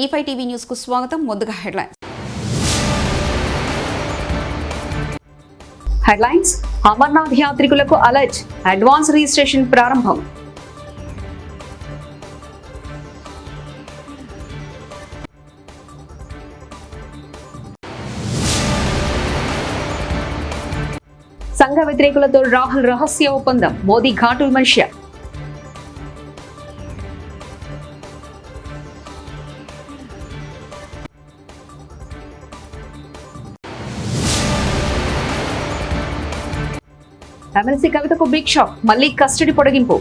E5 TV news కు స్వాగతం. ముందుగా హెడ్లైన్స్. అమర్నాథ్ యాత్రికులకు అలర్ట్, అడ్వాన్స్ రిజిస్ట్రేషన్ ప్రారంభం. సంఘ వ్యతిరేకులతో రాహుల్ రహస్య ఒప్పందం, మోదీ ఘాటు విమర్శ. ఎమ్మెల్సీ కవితకు బిగ్ షాక్, మళ్లీ కస్టడీ పొడిగింపు.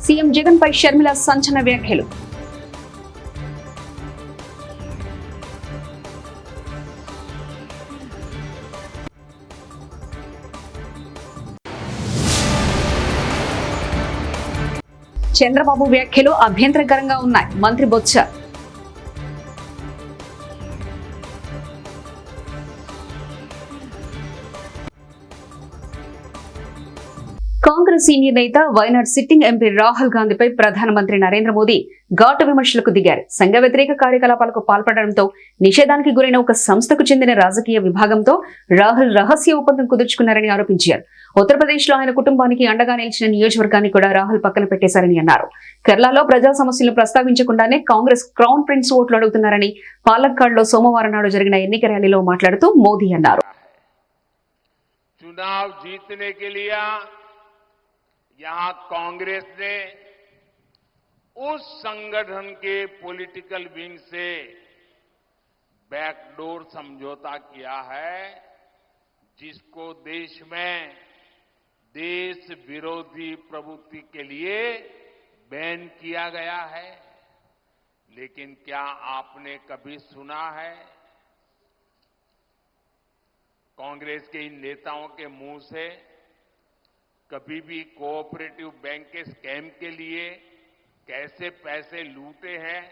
సీఎం జగన్ పై షర్మిల సంచలన వ్యాఖ్యలు. చంద్రబాబు వ్యాఖ్యలు అభ్యంతరకరంగా ఉన్నాయి, మంత్రి బొత్స. కాంగ్రెస్ సీనియర్ నేత వైనాడ్ సిట్టింగ్ ఎంపీ రాహుల్ గాంధీపై ప్రధానమంత్రి నరేంద్ర మోదీ ఘాటు విమర్శలకు దిగారు. సంఘ వ్యతిరేక కార్యకలాపాలకు పాల్పడడంతో నిషేధానికి గురైన ఒక సంస్థకు చెందిన రాజకీయ విభాగంతో రాహుల్ రహస్య ఒప్పందం కుదుర్చుకున్నారని ఆరోపించారు. ఉత్తరప్రదేశ్ లో ఆయన కుటుంబానికి అండగా నిలిచిన నియోజకవర్గాన్ని కూడా రాహుల్ పక్కన పెట్టేశారని అన్నారు. కేరళలో ప్రజా సమస్యలను ప్రస్తావించకుండానే కాంగ్రెస్ క్రౌన్ ప్రిన్స్ ఓట్లు అడుగుతున్నారని పాలక్కాడ్ లో సోమవారం నాడు జరిగిన ఎన్నిక ర్యాలీలో మాట్లాడుతూ మోదీ అన్నారు. यहां कांग्रेस ने उस संगठन के पॉलिटिकल विंग से बैकडोर समझौता किया है जिसको देश में देश विरोधी प्रवृत्ति के लिए बैन किया गया है। लेकिन क्या आपने कभी सुना है कांग्रेस के इन नेताओं के मुंह से कभी भी कोऑपरेटिव बैंक के स्कैम के लिए कैसे पैसे लूटे हैं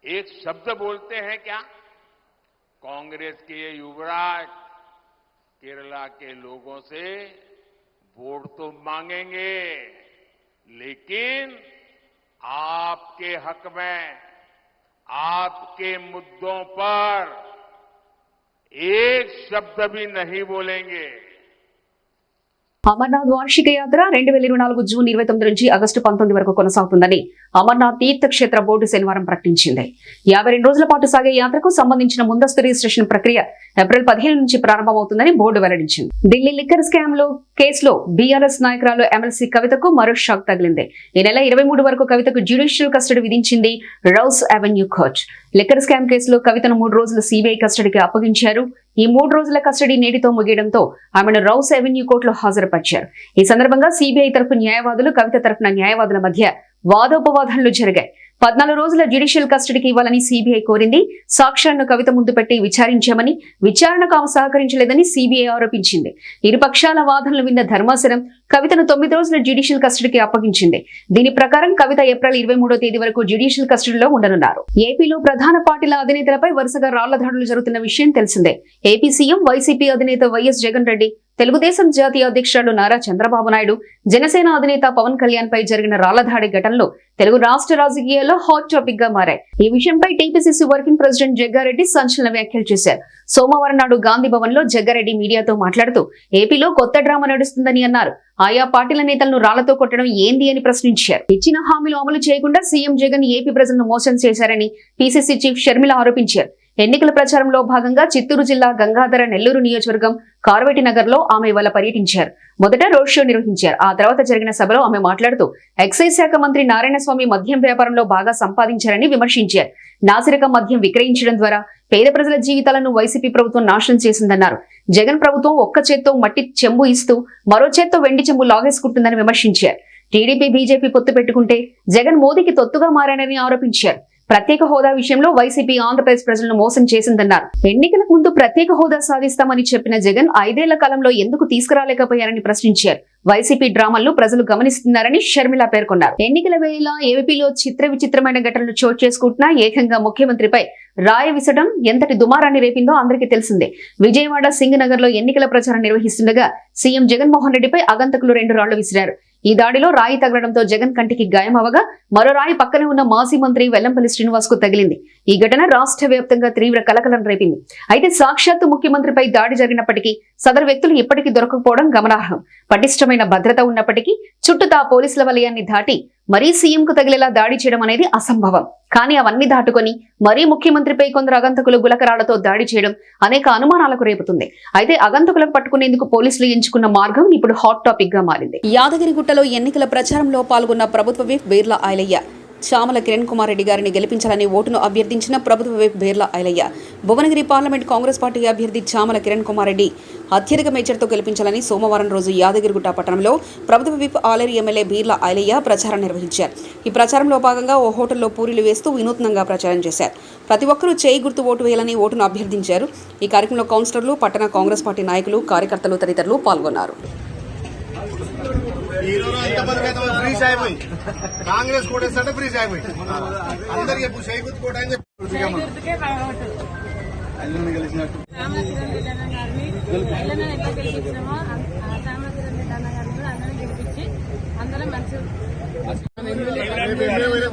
एक शब्द बोलते हैं क्या? कांग्रेस के ये युवराज केरला के लोगों से वोट तो मांगेंगे लेकिन आपके हक में आपके मुद्दों पर एक शब्द भी नहीं बोलेंगे. అమర్నాథ్ వార్షిక యాత్ర 2024 జూన్ 29 నుంచి ఆగస్టు 19 వరకు కొనసాగుతుందని అమర్నాథ్ తీర్థక్షేత్ర బోర్డు శనివారం ప్రకటించింది. 52 రోజుల పాటు సాగే యాత్రకు సంబంధించిన ముందస్తు రిజిస్ట్రేషన్ ప్రక్రియ ఏప్రిల్ 15 నుంచి ప్రారంభమవుతుందని బోర్డు వెల్లడించింది. ఢిల్లీ లిక్కర్ స్కామ్ కేసులో బీఆర్ఎస్ నాయకురాలు ఎమ్మెల్సీ కవితకు మరో షాక్ తగిలింది. ఈ నెల 23 వరకు కవితకు జ్యుడిషియల్ కస్టడీ విధించింది rows avenue court. Liquor scam కేసులో కవితను 3 రోజులు సిబిఐ కస్టడీకి అప్పగించారు. ఈ 3 రోజుల కస్టడీ నేటితో ముగియడంతో ఆమెను రౌస్ అవెన్యూ కోర్టులో హాజరుపరిచారు. ఈ సందర్భంగా సిబిఐ తరఫు న్యాయవాదులు, కవిత తరఫున న్యాయవాదుల మధ్య వాదోపవాదాలు జరిగాయి. 14 రోజుల జ్యుడిషియల్ కస్టడీకి ఇవ్వాలని సిబిఐ కోరింది. సాక్ష్యాలను కవిత ముందు పెట్టి విచారించామని, విచారణకు ఆమె సహకరించలేదని సిబిఐ ఆరోపించింది. ఇరుపక్షాల వాదనలు విన్న ధర్మాసనం కవితను 9 రోజుల జ్యుడిషియల్ కస్టడీకి అప్పగించింది. దీని ప్రకారం కవిత ఏప్రిల్ 23వ తేదీ వరకు జ్యుడిషియల్ కస్టడీలో ఉండనున్నారు. ఏపీలో ప్రధాన పార్టీల అధినేతలపై వరుసగా రాళ్ల దాడులు జరుగుతున్న విషయం తెలిసిందే. ఏపీ సీఎం వైసీపీ అధినేత వైఎస్ జగన్ రెడ్డి, తెలుగుదేశం జాతీయ అధ్యక్షుడు నారా చంద్రబాబు నాయుడు, జనసేన అధినేత పవన్ కళ్యాణ్ పై జరిగిన రాళ్ల దాడి ఘటనలు తెలుగు రాష్ట్ర రాజకీయాల్లో హాట్ టాపిక్ గా మారాయి. ఈ విషయంపై టీపీసీసీ వర్కింగ్ ప్రెసిడెంట్ జగ్గారెడ్డి సంచలన వ్యాఖ్యలు చేశారు. సోమవారం నాడు గాంధీ భవన్ లో జగ్గారెడ్డి మీడియాతో మాట్లాడుతూ ఏపీలో కొత్త డ్రామా నడుస్తుందని అన్నారు. ఆయా పార్టీల నేతలను రాళ్లతో కొట్టడం ఏంది అని ప్రశ్నించారు. ఇచ్చిన హామీలు అమలు చేయకుండా సీఎం జగన్ ఏపీ ప్రజలను మోసం చేశారని పీసీసీ చీఫ్ షర్మిల ఆరోపించారు. ఎన్నికల ప్రచారంలో భాగంగా చిత్తూరు జిల్లా గంగాధర నెల్లూరు నియోజకవర్గం కార్వేటి నగర్ లో ఆమె ఇవాళ పర్యటించారు. మొదట రోడ్ షో నిర్వహించారు. ఆ తర్వాత జరిగిన సభలో ఆమె మాట్లాడుతూ ఎక్సైజ్ శాఖ మంత్రి నారాయణస్వామి మద్యం వ్యాపారంలో బాగా సంపాదించారని విమర్శించారు. నాసిరకం మద్యం విక్రయించడం ద్వారా పేద ప్రజల జీవితాలను వైసీపీ ప్రభుత్వం నాశనం చేసిందన్నారు. జగన్ ప్రభుత్వం ఒక్క చేత్తో మట్టి చెంబు ఇస్తూ మరో చేత్తో వెండి చెంబు లాగేసుకుంటుందని విమర్శించారు. టీడీపీ బీజేపీ పొత్తు పెట్టుకుంటే జగన్ మోదీకి తొత్తుగా మారారని ఆరోపించారు. ప్రత్యేక హోదా విషయంలో వైసీపీ ఆంధ్రప్రదేశ్ ప్రజలను మోసం చేసిందన్నారు. ఎన్నికలకు ముందు ప్రత్యేక హోదా సాధిస్తామని చెప్పిన జగన్ 5 ఏళ్ల కాలంలో ఎందుకు తీసుకురాలేకపోయారని ప్రశ్నించారు. వైసీపీ డ్రామాలను ప్రజలు గమనిస్తున్నారని షర్మిల పేర్కొన్నారు. ఎన్నికల వేళ ఏపీలో చిత్ర విచిత్రమైన ఘటనలు చోటు చేసుకుంటున్నా ఏకంగా ముఖ్యమంత్రిపై రాయి విసడం ఎంతటి దుమారాన్ని రేపిందో అందరికీ తెలిసిందే. విజయవాడ సింగనగర్ లో ఎన్నికల ప్రచారం నిర్వహిస్తుండగా సీఎం జగన్మోహన్ రెడ్డిపై ఆగంతకులు 2 రాళ్లు విసిరారు. ఈ దాడిలో రాయి తగలడంతో జగన్ కంటికి గాయమవగా మరో రాయి పక్కనే ఉన్న మాజీ మంత్రి వెల్లంపల్లి శ్రీనివాస్ కు తగిలింది. ఈ ఘటన రాష్ట్ర వ్యాప్తంగా తీవ్ర కలకలం రేపింది. అయితే సాక్షాత్తు ముఖ్యమంత్రిపై దాడి జరిగినప్పటికీ సదరు వ్యక్తులు ఇప్పటికీ దొరకకపోవడం గమనార్హం. పటిష్టమైన భద్రత ఉన్నప్పటికీ చుట్టూతా పోలీసుల వలయాన్ని దాటి మరీ సీఎం కు తగిలేలా దాడి చేయడం అనేది అసంభవం. కానీ అవన్నీ దాటుకొని మరీ ముఖ్యమంత్రిపై కొందరు అగంతకులు గులకరాళ్లతో దాడి చేయడం అనేక అనుమానాలకు రేపుతుంది. అయితే అగంతకులను పట్టుకునేందుకు పోలీసులు ఎంచుకున్న మార్గం ఇప్పుడు హాట్ టాపిక్ గా మారింది. యాదగిరిగుట్టలో ఎన్నికల ప్రచారంలో పాల్గొన్న ప్రభుత్వ విప్ బీర్లా ఐలయ్య చామల కిరణ్ కుమార్ రెడ్డి గారిని గెలిపించాలని ఓటును అభ్యర్థించిన ప్రభుత్వ whip Beerla Ilaiah Bhuvanagiri parliament Congress party అభ్యర్థి చామల కిరణ్ కుమార్ రెడ్డి అత్యధిక మేజర్తో గెలిపించాలని సోమవారం రోజు యాదగిరిగుట్ట పట్టణంలో ప్రభుత్వ విప్ ఆలేరు ఎమ్మెల్యే బీర్లా ఐలయ్య ప్రచారం నిర్వహించారు. ఈ ప్రచారంలో భాగంగా ఓ హోటల్లో పూరీలు వేస్తూ వినూత్నంగా ప్రచారం చేశారు. ప్రతి ఒక్కరూ చేయి గుర్తు ఓటు వేయాలని ఓటును అభ్యర్థించారు. ఈ కార్యక్రమంలో కౌన్సిలర్లు, పట్టణ కాంగ్రెస్ పార్టీ నాయకులు, కార్యకర్తలు తదితరులు పాల్గొన్నారు. కాంగ్రెస్ కోటేస్తే ఫ్రీ సాయిపోయి అందరికి ఎప్పుడు చేయి గుర్తుకోవడానికి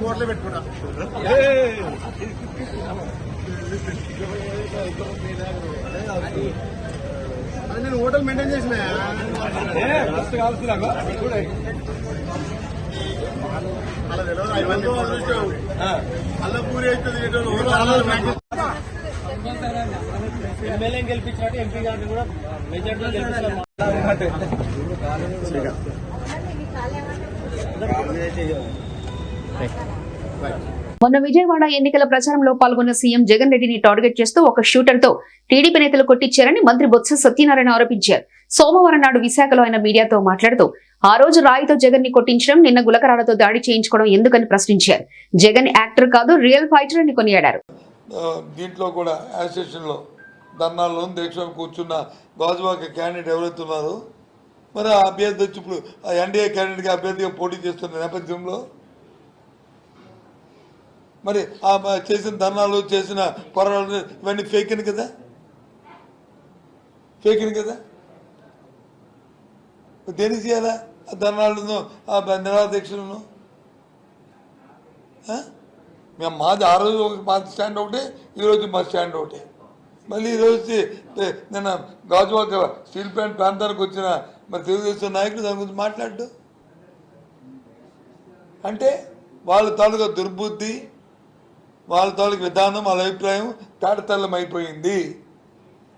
ఓట్లు పెట్టుకుంటాం. నేను హోటల్ మెయింటైన్ చేసిన అలా తెలియదు. అల్ల పూరి అవుతుంది. ఎమ్మెల్యే గెలిపించినట్టు ఎంపీ గారిని కూడా మెజార్టీలో గెలిపించారు. మొన్న విజయవాడ ఎన్నికల ప్రచారంలో పాల్గొన్న సీఎం జగన్ రెడ్డిని టార్గెట్ చేస్తూ ఒక షూటర్ తో టీడీపీ నేతలు కొట్టించారని మంత్రి బొత్స సత్యనారాయణ ఆరోపించారు. సోమవారం నాడు విశాఖలో ఆయన మీడియాతో మాట్లాడుతూ ఆ రోజు రాయితో జగన్ ని కొట్టించడం, నిన్న గులకరాలతో దాడి చేయించుకోవడం ఎందుకని ప్రశ్నించారు. జగన్ యాక్టర్ కాదు, రియల్ ఫైటర్ అని కొనియాడారు. దీంట్లో కూడా అసోసియేషన్ లో ధర్నాల్లో దీక్ష కూర్చున్న గాజువాక క్యాండిడేట్ ఎవరైతే ఉన్నారో మరి ఆ అభ్యర్థి వచ్చి ఇప్పుడు ఎన్డీఏ క్యాండిడేట్గా అభ్యర్థిగా పోటీ చేస్తున్న నేపథ్యంలో మరి ఆ చేసిన ధర్నాలు, చేసిన పోరాటాలు ఇవన్నీ ఫేక్ అని కదా, ఫేక్ అని కదా. దేనికి చేయాలా ఆ ధర్నాలను, ఆ నిరాదీక్షలను? మేము మాది ఆ రోజు మా స్టాండ్ ఒకటే, ఈరోజు మా స్టాండ్ ఒకటే. మళ్ళీ ఈరోజు నిన్న గాజువాక స్టీల్ ప్లాంట్ ప్రాంతానికి వచ్చిన మరి తెలుగుదేశం నాయకులు దాని గురించి మాట్లాడు అంటే వాళ్ళ తాలూకా దుర్బుద్ధి, వాళ్ళ తాలూకు విధానం, వాళ్ళ అభిప్రాయం తాటతల్లం అయిపోయింది.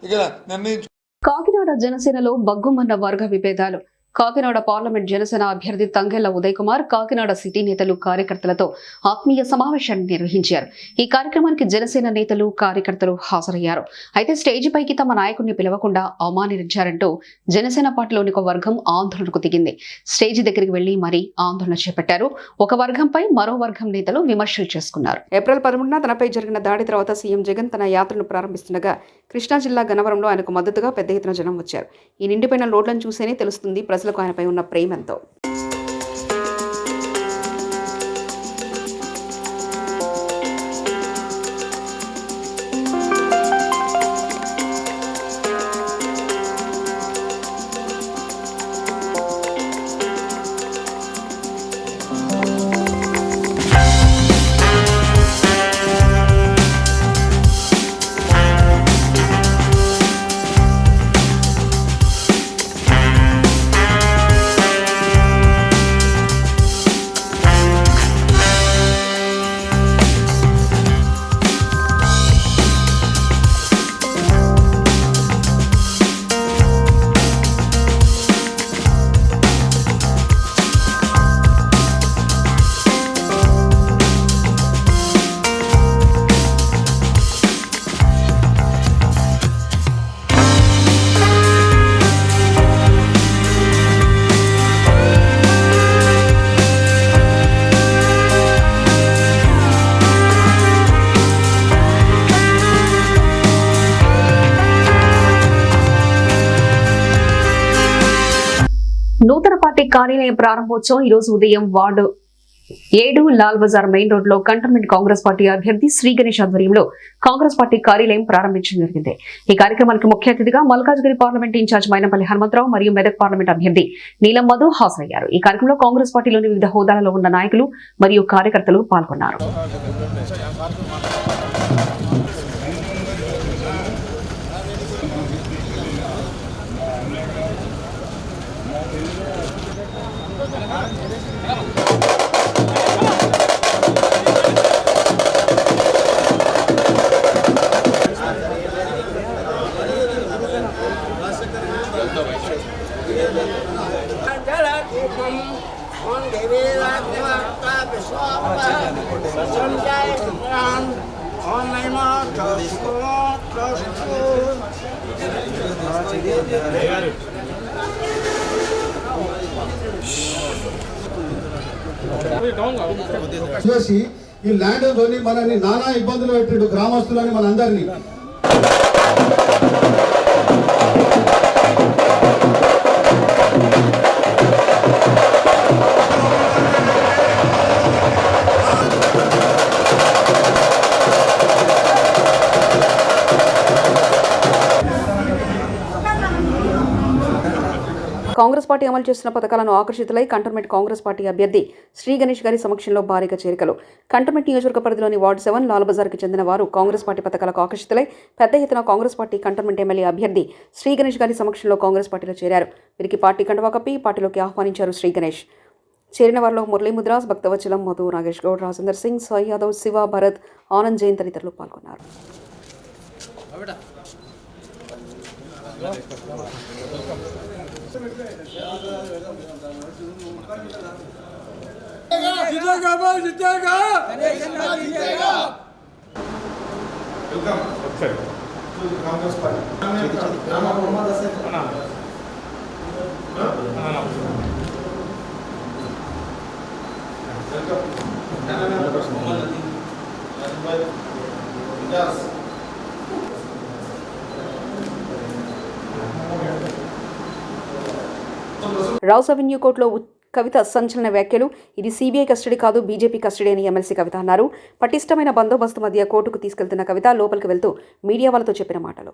ఇక నిర్ణయించు. కాకినాడ జనసేనలో బగ్గుమన్న వర్గ విభేదాలు. కాకినాడ పార్లమెంట్ జనసేన అభ్యర్థి తంగెళ్ల ఉదయ్ కుమార్ కాకినాడ సిటీ నేతలు, కార్యకర్తలతో ఆత్మీయ సమావేశాన్ని నిర్వహించారు. ఈ కార్యక్రమానికి జనసేన నేతలు, కార్యకర్తలు హాజరయ్యారు. అయితే స్టేజి పైకి తమ నాయకుడిని పిలవకుండా అవమానించారంటూ జనసేన పార్టీలోని ఒక వర్గం ఆందోళనకు దిగింది. స్టేజి దగ్గరికి వెళ్లి మరీ ఆందోళన చేపట్టారు. ఒక వర్గంపై మరో వర్గం నేతలు విమర్శలు చేసుకున్నారు. ఏప్రిల్ 13న తనపై జరిగిన దాడి తర్వాత సీఎం జగన్ తన యాత్రను ప్రారంభిస్తుండగా కృష్ణా జిల్లా గన్నవరంలో ఆయనకు మద్దతుగా పెద్ద ఎత్తున జనం వచ్చారు. ఈ నిండిపోయిన రోడ్లను చూసేనే తెలుస్తుంది ప్రజలకు ఆయనపై ఉన్న ప్రేమంతో. నూతన పార్టీ కార్యాలయం ప్రారంభోత్సవం ఈ రోజు ఉదయం ward 7 Lal Bazar main road లో కంటోన్మెంట్ కాంగ్రెస్ పార్టీ అభ్యర్థి శ్రీ గణేష్ ఆధ్వర్యంలో కాంగ్రెస్ పార్టీ కార్యాలయం ప్రారంభించడం జరిగింది. ఈ కార్యక్రమానికి ముఖ్య అతిథిగా మల్కాజ్గిరి పార్లమెంట్ ఇన్ఛార్జ్ మైనంపల్లి హనుమంతరావు మరియు మెదక్ పార్లమెంట్ అభ్యర్థి నీలం మధు హాజరయ్యారు. ఈ కార్యక్రమంలో కాంగ్రెస్ పార్టీలోని వివిధ హోదాలలో ఉన్న నాయకులు మరియు కార్యకర్తలు పాల్గొన్నారు. చేసి ఈ ల్యాండ్ కొని మనని నానా ఇబ్బందులు పెట్టిండు గ్రామస్తులని మనందరినీ. కాంగ్రెస్ పార్టీ అమలు చేస్తున్న పథకాలను ఆకర్షితులై కంటోన్మెంట్ కాంగ్రెస్ పార్టీ అభ్యర్థి శ్రీ గణేష్ గారి సమక్షంలో భారీగా చేరికలు. కంటోన్మెంట్ నియోజకవర్గ పరిధిలోని వార్డు 7 లాల్ బజార్కి చెందిన వారు కాంగ్రెస్ పార్టీ పథకాలకు ఆకర్షితులై పెద్ద ఎత్తున కాంగ్రెస్ పార్టీ కంటోన్మెంట్ ఎమ్మెల్యే అభ్యర్థి శ్రీ గణేష్ గారి సమక్షంలో కాంగ్రెస్ పార్టీలో చేరారు. వీరికి పార్టీ కండువా కప్పి పార్టీలోకి ఆహ్వానించారు శ్రీ గణేష్. చేరిన వారిలో మురళీ ముద్రాస్, భక్తవచలం, మధు, నాగేష్ గౌడ్, రాజేందర్ సింగ్, సాయి యాదవ్, శివ, భరత్, ఆనంద్ జైన్ తదితరులు పాల్గొన్నారు. రౌస్ అవెన్యూ కోర్టులో కవిత సంచలన వ్యాఖ్యలు. ఇది సిబిఐ కస్టడీ కాదు, బీజేపీ కస్టడీ అని ఎమ్మెల్సీ కవిత అన్నారు. పటిష్టమైన బందోబస్తు మధ్య కోర్టుకు తీసుకెళ్తున్న కవిత లోపలికి వెళ్తూ మీడియా వాళ్ళతో చెప్పిన మాటలు.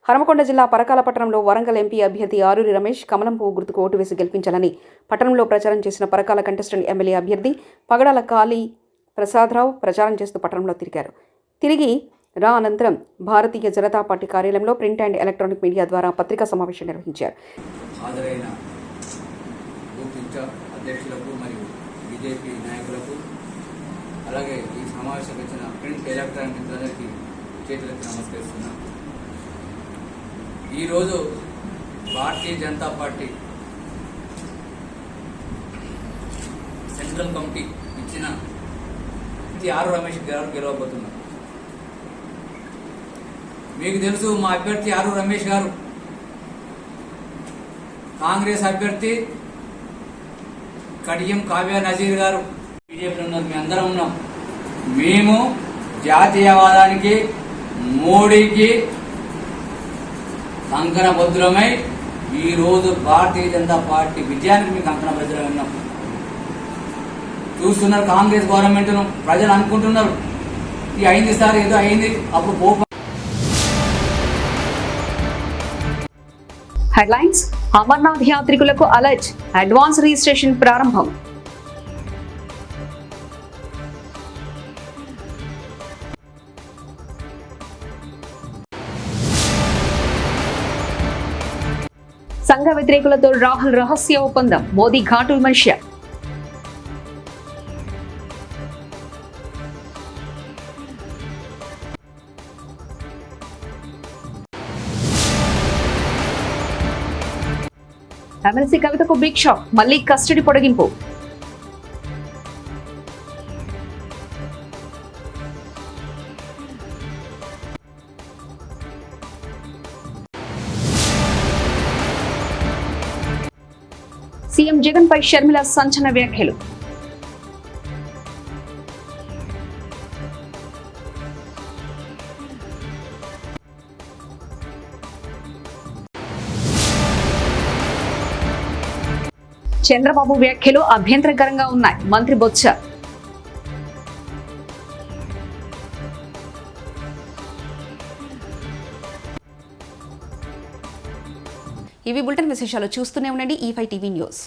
హనుమకొండ జిల్లా పరకాల పట్టణంలో వరంగల్ ఎంపీ అభ్యర్థి ఆరూరి రమేష్ కమలం పువ్వు గుర్తుకు ఓటు వేసి గెలిపించాలని పట్టణంలో ప్రచారం చేసిన పరకాల కంటెస్టెంట్ ఎమ్మెల్యే అభ్యర్థి పగడాల కాళీ ప్రసాదరావు ప్రచారం చేస్తూ పట్టణంలో తిరిగి అనంతరం భారతీయ జనతా పార్టీ కార్యాలయంలో ప్రింట్ అండ్ ఎలక్ట్రానిక్ మీడియా ద్వారా పత్రికా సమావేశం నిర్వహించారు. హాజరైన బూత్ ఇన్ఛార్జ్ అధ్యక్షులకు మరియు బీజేపీ నాయకులకు, అలాగే ఈ సమావేశం ఇచ్చిన ప్రింట్ ఎలక్ట్రానిక్ మిత్రులందరికీ చేతులెత్తి నమస్కరిస్తున్నాను. ఈరోజు Bharatiya Janata party central committee ఇచ్చిన ఆరు రమేష్ గారు గెలవబోతున్నారు. మీకు తెలుసు, మా అభ్యర్థి ఆరు రమేష్ గారు కాంగ్రెస్ అభ్యర్థి కడియం కావ్య నజీర్ గారు బీజేపీలో ఉన్నారు. మేము అందరం ఉన్నాం. మేము జాతీయవాదానికి, మోడీకి కంకణబద్ధులమై ఈరోజు భారతీయ జనతా పార్టీ విజయానికి మేము కంకణబద్ధులమై ఉన్నాం. చూస్తున్నారు కాంగ్రెస్ గవర్నమెంట్ను. ప్రజలు అనుకుంటున్నారు ఇది అయింది సార్, ఏదో అయింది. అప్పుడు హెడ్లైన్స్. అమర్నాథ్ యాత్రికులకు అలర్ట్, అడ్వాన్స్ రిజిస్ట్రేషన్ ప్రారంభం. సంఘ వ్యతిరేకులతో రాహుల్ రహస్య ఒప్పందం, మోదీ ఘాటు విమర్శ. ఎమ్మెల్సీ కవితకు బిగ్ షాక్, మళ్లీ కస్టడీ పొడిగింపు. సీఎం జగన్ పై షర్మిల సంచలన వ్యాఖ్యలు. చంద్రబాబు వ్యాఖ్యలు అభ్యంతరకరంగా ఉన్నాయి. మంత్రి బొత్స. ఇవి బులెటిన్ విశేషాలు. చూస్తూనే ఉండండి E5 టీవీ న్యూస్.